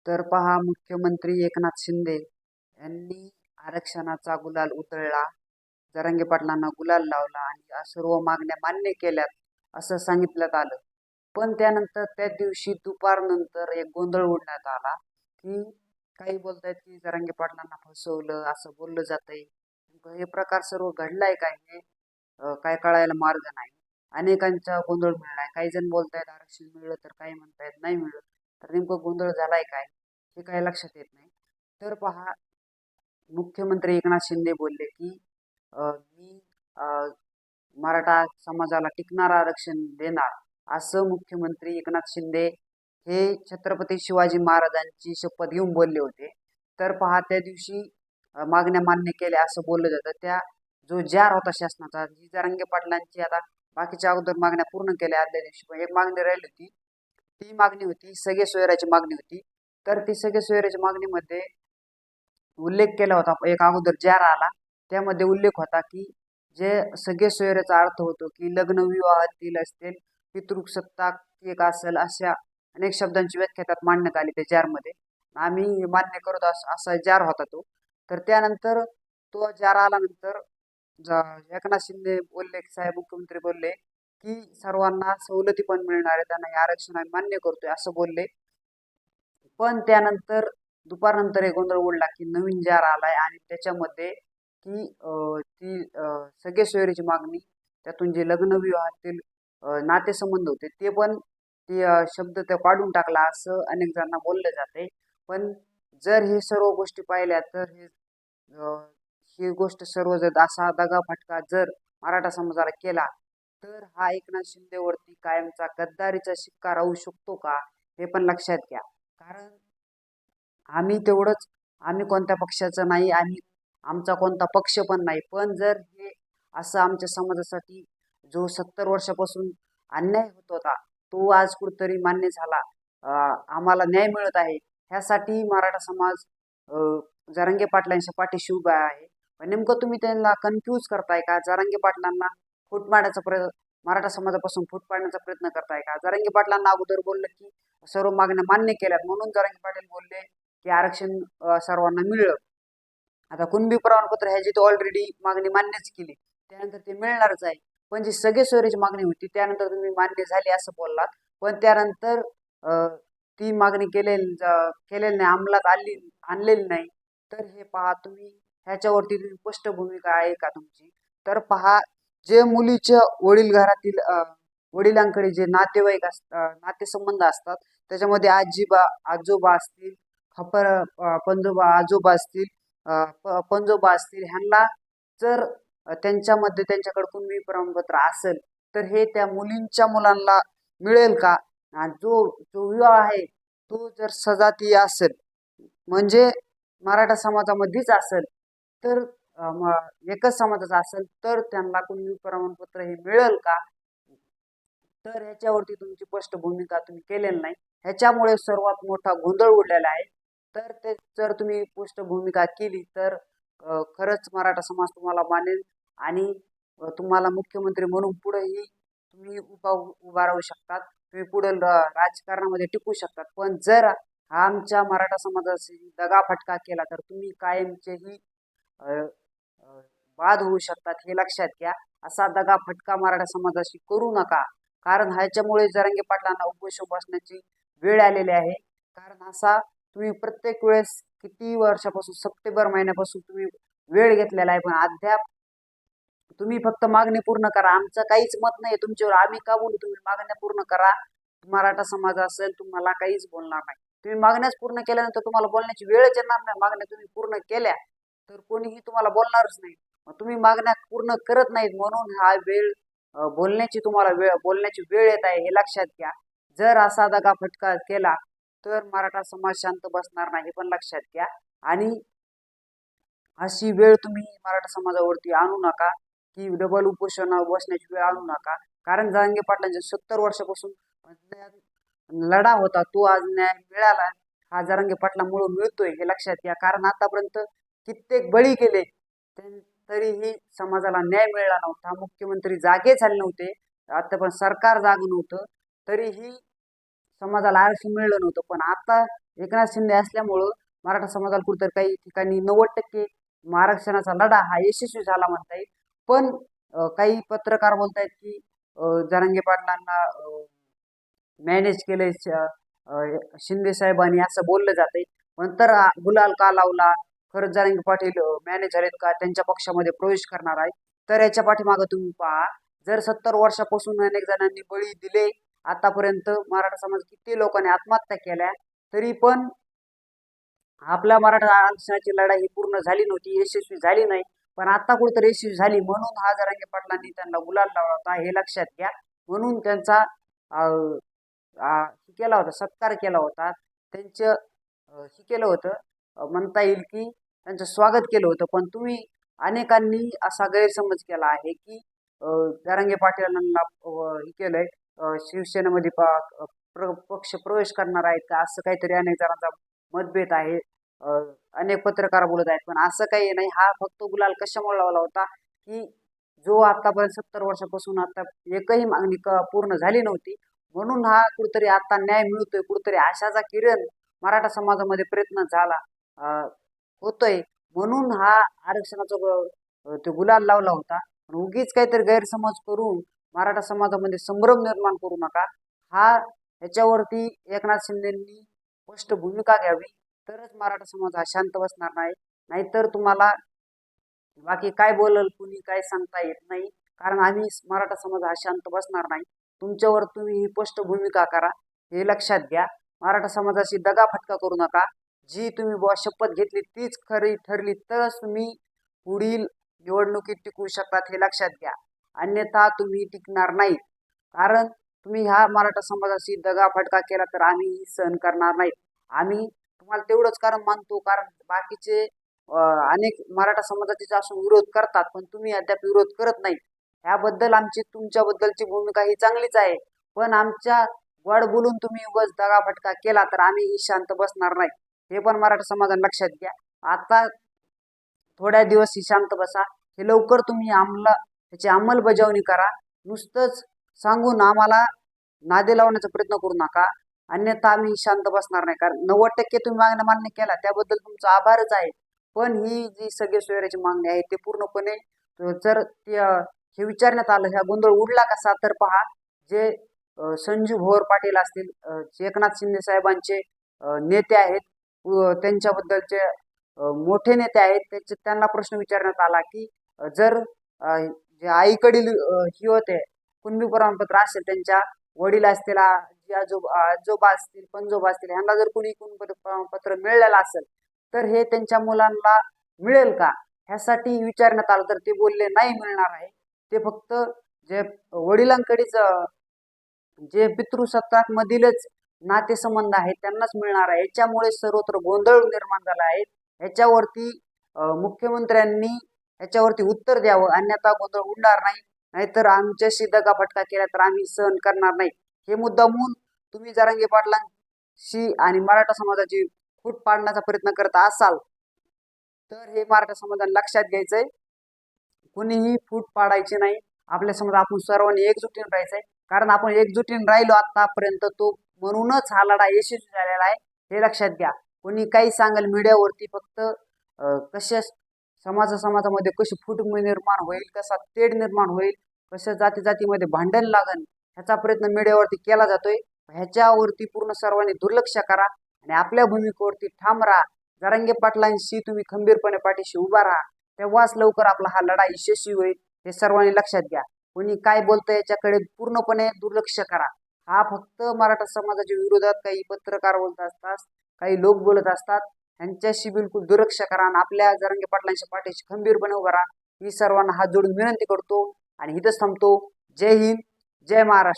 तर पहा, मुख्यमंत्री एकनाथ शिंदे यांनी आरक्षणाचा गुलाल उधळला, जरांगे पाटलांना गुलाल लावला आणि या सर्व मागण्या मान्य केल्यात असं सांगितलं आलं. पण त्यानंतर त्याच दिवशी दुपारनंतर एक गोंधळ उडण्यात आला की काही बोलतायत की जरांगे पाटलांना फसवलं असं बोललं जातंय. हे प्रकार सर्व घडलाय काय हे काय कळायला मार्ग नाही. अनेकांचा गोंधळ मिळालाय. काही जण बोलतायत आरक्षण मिळलं, तर काही म्हणतायत नाही मिळत. तर नेमकं गोंधळ झालाय काय हे काही लक्षात येत नाही. तर पहा, मुख्यमंत्री एकनाथ शिंदे बोलले की मी अ, मराठा समाजाला टिकणारं आरक्षण देणार, असं मुख्यमंत्री एकनाथ शिंदे हे छत्रपती शिवाजी महाराजांची शपथ घेऊन बोलले होते. तर पहा, त्या दिवशी मागण्या मान्य केल्या असं बोललं जातं. त्या जो जार होता शासनाचा, जी जरांगे पाटलांची आता बाकीच्या अगोदर मागण्या पूर्ण केल्या, आदल्या दिवशी पण एक मागणी राहिली होती. ती मागणी होती सगळे सोयऱ्याची मागणी होती. तर ती सगळे सोयऱ्याच्या मागणीमध्ये उल्लेख केला होता, एक अगोदर जार आला त्यामध्ये उल्लेख होता की जे सगळे सोयऱ्याचा अर्थ होतो की लग्न विवाहातील असतील, पितृक सत्ताक एक असेल, अशा अनेक शब्दांची व्याख्या त्यात मांडण्यात आली त्या जारमध्ये. आम्ही मान्य करत असा जार होता तो. तर त्यानंतर तो जार आल्यानंतर एकनाथ शिंदे बोलले, साहेब मुख्यमंत्री बोलले की सर्वांना सवलती पण मिळणार आहे, त्यांना हे आरक्षण आम्ही मान्य करतोय असं बोलले. पण त्यानंतर दुपारनंतर एक गोंधळ उडला की नवीन जार आलाय आणि त्याच्यामध्ये की सगळे सोयरीची मागणी, त्यातून जे लग्न विवाहातील नातेसंबंध होते ते पण ते शब्द ते काढून टाकला असं अनेक जणांना बोललं जाते. पण जर हे सर्व गोष्टी पाहिल्या तर ही गोष्ट सर्व जर असा दगाफटका जर मराठा समाजाला केला, तर हा एकनाथ शिंदेवरती कायमचा गद्दारीचा शिक्का राहू शकतो का, हे पण लक्षात घ्या. कारण आम्ही तेवढंच, आम्ही कोणत्या पक्षाचं नाही, आम्ही आमचा कोणता पक्ष पण नाही. पण जर हे असं आमच्या समाजासाठी जो 70 वर्षापासून अन्याय होत होता, तो आज कुठतरी मान्य झाला, आम्हाला न्याय मिळत आहे, ह्यासाठी मराठा समाज जरांगे पाटलांच्या पाठीशी उभा आहे. पण नेमकं तुम्ही त्यांना कन्फ्यूज करताय का? जरांगे पाटलांना फूट पाडण्याचा प्रयत्न, मराठा समाजापासून फूट पाडण्याचा प्रयत्न करताय का? जरांगे पाटलांना अगोदर बोललं की सर्व मागण्या मान्य केल्यात, म्हणून जरांगे पाटील बोलले की आरक्षण सर्वांना मिळलं. आता कुणबी प्रमाणपत्र ह्याची तर ऑलरेडी मागणी मान्यच केली, त्यानंतर ते मिळणारच आहे. पण जी सगळे सोयरीची मागणी होती त्यानंतर तुम्ही मान्य झाली असं बोललात, पण त्यानंतर ती मागणी केलेली नाही, अंमलात आणलेली नाही. तर हे पहा तुम्ही, ह्याच्यावरती तुम्ही स्पष्ट भूमिका आहे का तुमची? तर पहा, जे मुलीच्या वडील घरातील वडिलांकडे जे नातेवाईक नातेसंबंध असतात, त्याच्यामध्ये आजोबा असतील, पंजोबा आजोबा असतील, पंजोबा असतील, ह्यांना जर त्यांच्यामध्ये त्यांच्याकडे कुणबी प्रमाणपत्र असेल, तर हे त्या मुलींच्या मुलांना मिळेल का? आणि जो जो विवाह आहे तो जर सजातीय असेल, म्हणजे मराठा समाजामध्येच असेल, तर एकच समाजाचा असेल, तर त्यांना कुणबी प्रमाणपत्र हे मिळेल का? तर ह्याच्यावरती तुमची स्पष्ट भूमिका तुम्ही केलेली नाही. ह्याच्यामुळे सर्वात मोठा गोंधळ उडलेला आहे. तर ते जर तुम्ही स्पष्ट भूमिका केली तर खरंच मराठा समाज तुम्हाला मानेल आणि तुम्हाला मुख्यमंत्री म्हणून पुढेही तुम्ही उभा राहू शकतात. तुम्ही पुढे राजकारणामध्ये टिकू शकतात. पण जर हा आमच्या मराठा समाजाशी दगाफटका केला तर तुम्ही कायमचेही अ, अ, बाद होऊ शकतात, हे लक्षात घ्या. असा दगाफटका मराठा समाजाशी करू नका. कारण ह्याच्यामुळे जरांगे पाटलांना उपोषण बसण्याची वेळ आलेली आहे. कारण असा तुम्ही प्रत्येक वेळेस किती वर्षापासून, सप्टेंबर महिन्यापासून तुम्ही वेळ घेतलेला आहे, पण अद्याप तुम्ही फक्त मागणी पूर्ण करा. आमचं काहीच मत नाही तुमच्यावर, आम्ही का बोलू? तुम्ही मागण्या पूर्ण करा. मराठा समाज असेल तुम्हाला काहीच बोलणार नाही. तुम्ही मागण्याच पूर्ण केल्यानंतर तुम्हाला बोलण्याची वेळच येणार नाही. मागण्या तुम्ही पूर्ण केल्या तर कोणीही तुम्हाला बोलणारच नाही. तुम्ही मागण्या पूर्ण करत नाहीत, म्हणून हा वेळ बोलण्याची वेळ येत आहे, हे लक्षात घ्या. जर असा दगाफटका केला तर मराठा समाज शांत बसणार नाही, हे पण लक्षात घ्या. आणि अशी वेळ तुम्ही मराठा समाजावरती आणू नका की डबल उपोषण बसण्याची वेळ आणू नका. कारण जरांगे पाटलांच्या 70 वर्षापासून लढा होता, तो आज न्याय मिळाला, हा जरांगे पाटलांमुळे मिळतोय, हे लक्षात घ्या. कारण आतापर्यंत कित्येक बळी गेले, तरीही समाजाला न्याय मिळाला नव्हता. मुख्यमंत्री जागे झाले नव्हते, आता पण सरकार जाग नव्हतं, तरीही समाजाला आरक्षण मिळलं नव्हतं. पण आता एकनाथ शिंदे असल्यामुळं मराठा समाजाला कुठेतरी काही ठिकाणी 90% आरक्षणाचा लढा हा यशस्वी झाला म्हणता येईल. पण काही पत्रकार बोलतायत की जरांगे पाटलांना मॅनेज केलंय शिंदे साहेबांनी असं बोललं जातंय. नंतर गुलाल का लावला? खरंच जरांगे पाटील मॅनेज झालेत का? त्यांच्या पक्षामध्ये प्रवेश करणार आहे. तर याच्या पाठीमागं तुम्ही पहा, जर 70 वर्षापासून अनेक जणांनी बळी दिले, आतापर्यंत मराठा समाज किती लोकांनी आत्महत्या केल्या, तरी पण आपल्या मराठा आरक्षणाची लढाई ही पूर्ण झाली नव्हती, यशस्वी झाली नाही. पण आता कुठेतरी यशस्वी झाली म्हणून हा जरांगे पाटलांनी त्यांना गुलाल लावला होता, हे लक्षात घ्या. म्हणून त्यांचा हे केला होता, सत्कार केला होता. त्यांचं हे केलं होतं, म्हणता येईल की त्यांचं स्वागत केलं होतं. पण तुम्ही अनेकांनी असा गैरसमज केला आहे की जरांगे पाटलांना हे केलंय, शिवसेनेमध्ये पक्ष प्रवेश करणार आहेत का, असं काहीतरी अनेक जणांचा मतभेद आहे. अनेक पत्रकार बोलत आहेत, पण असं काही नाही. हा फक्त गुलाल कशामुळे लावला होता की जो आतापर्यंत 70 वर्षापासून आता एकही मागणी पूर्ण झाली नव्हती, म्हणून हा कुठेतरी आता न्याय मिळतोय, कुठेतरी आशाचा किरण मराठा समाजामध्ये प्रयत्न झाला होतोय, म्हणून हा आरक्षणाचा तो गुलाल लावला होता. पण उगीच काहीतरी गैरसमज करून मराठा समाजामध्ये संभ्रम निर्माण करू नका. ह्याच्यावरती एकनाथ शिंदेंनी स्पष्ट भूमिका घ्यावी, तरच मराठा समाज हा शांत बसणार नाही. नाहीतर तुम्हाला बाकी काय बोलल कुणी काय सांगता येत नाही. कारण आम्ही मराठा समाज हा शांत बसणार नाही. तुमच्यावर तुम्ही ही स्पष्ट भूमिका करा, हे लक्षात घ्या. मराठा समाजाशी दगाफटका करू नका. जी तुम्ही बुवा शपथ घेतली तीच खरी ठरली तरच तुम्ही पुढील निवडणुकीत टिकू शकतात, हे लक्षात घ्या. अन्यथा तुम्ही टिकणार नाही. कारण तुम्ही ह्या मराठा समाजाशी दगाफटका केला तर आम्ही सहन करणार नाही. आम्ही तुम्हाला तेवढंच कारण मानतो, कारण बाकीचे अनेक मराठा समाजाचे असून विरोध करतात, पण तुम्ही अद्याप विरोध करत नाही. ह्याबद्दल आमची तुमच्याबद्दलची भूमिका ही चांगलीच आहे. पण आमच्या गोड बोलून तुम्ही उगाच दगाफटका केला तर आम्ही शांत बसणार नाही, हे पण मराठा समाजाने लक्षात घ्या. आता थोड्या दिवस ही शांत बसा, हे लवकर तुम्ही त्याची अंमलबजावणी करा. नुसतंच सांगून आम्हाला नादी लावण्याचा प्रयत्न करू नका, अन्यथा आम्ही शांत बसणार नाही. कारण 90% तुम्ही मागण्या मान्य केला त्याबद्दल तुमचा आभारच आहे. पण ही जी सगळे सोयऱ्याची मागणी आहे ते पूर्णपणे जर हे विचारण्यात आलं, ह्या गोंधळ उडला कसा, तर पहा, जे संजू भोर पाटील असतील, जे एकनाथ शिंदे साहेबांचे नेते आहेत, त्यांच्याबद्दलचे मोठे नेते आहेत, त्यांना प्रश्न विचारण्यात आला की जर जे आईकडील ही होते कुणबी प्रमाणपत्र असेल, त्यांच्या वडील असतील, आजोबा असतील, पणजोबा असतील, यांना जर कुणी कुणबी प्रमाणपत्र मिळालेलं असेल तर हे त्यांच्या मुलांना मिळेल का, ह्यासाठी विचारण्यात आलं. तर ते बोलले नाही मिळणार आहे. ते फक्त जे वडिलांकडेच जे पितृसत्ताक मधीलच नातेसंबंध आहेत त्यांनाच मिळणार आहे. याच्यामुळे सर्वत्र गोंधळ निर्माण झाला आहे. ह्याच्यावरती मुख्यमंत्र्यांनी ह्याच्यावरती उत्तर द्यावं, अन्यथा गोंधळ उडणार नाही. नाहीतर आमच्याशी दगाफटका केला तर आम्ही सहन करणार नाही. हे मुद्दामून तुम्ही जरांगे पाटलांशी आणि मराठा समाजाची फूट पाडण्याचा प्रयत्न करत असाल तर हे मराठा समाजाने लक्षात घ्यायचंय. कुणीही फूट पाडायची नाही. आपल्या समोर आपण सर्वांनी एकजुटीने राहायचंय. कारण आपण एकजुटीने राहिलो आतापर्यंत, तो म्हणूनच हा लढा यशस्वी झालेला आहे, हे लक्षात घ्या. कोणी काही सांगेल मीडियावरती, फक्त कशा समाजामध्ये कशी फूट निर्माण होईल, कसा तेढ निर्माण होईल, कशा जाती जातीमध्ये भांडण लागन, ह्याचा प्रयत्न मीडियावरती केला जातोय. ह्याच्यावरती पूर्ण सर्वांनी दुर्लक्ष करा आणि आपल्या भूमिकेवरती ठाम राहा. जरांगे पाटलांशी तुम्ही खंबीरपणे पाठीशी उभा राहा, तेव्हाच लवकर आपला हा लढा यशस्वी होईल, हे सर्वांनी लक्षात घ्या. कोणी काय बोलतंय याच्याकडे पूर्णपणे दुर्लक्ष करा. हा फक्त मराठा समाजाच्या विरोधात काही पत्रकार बोलत असतात, काही लोक बोलत असतात, यांच्याशी बिलकुल दुर्लक्ष करा आणि आपल्या जरांगे पाटलांच्या पाठीशी खंबीरपणे उभा राहा, ही सर्वांना हात जोडून विनंती करतो आणि इथंच थांबतो. जय हिंद, जय महाराष्ट्र.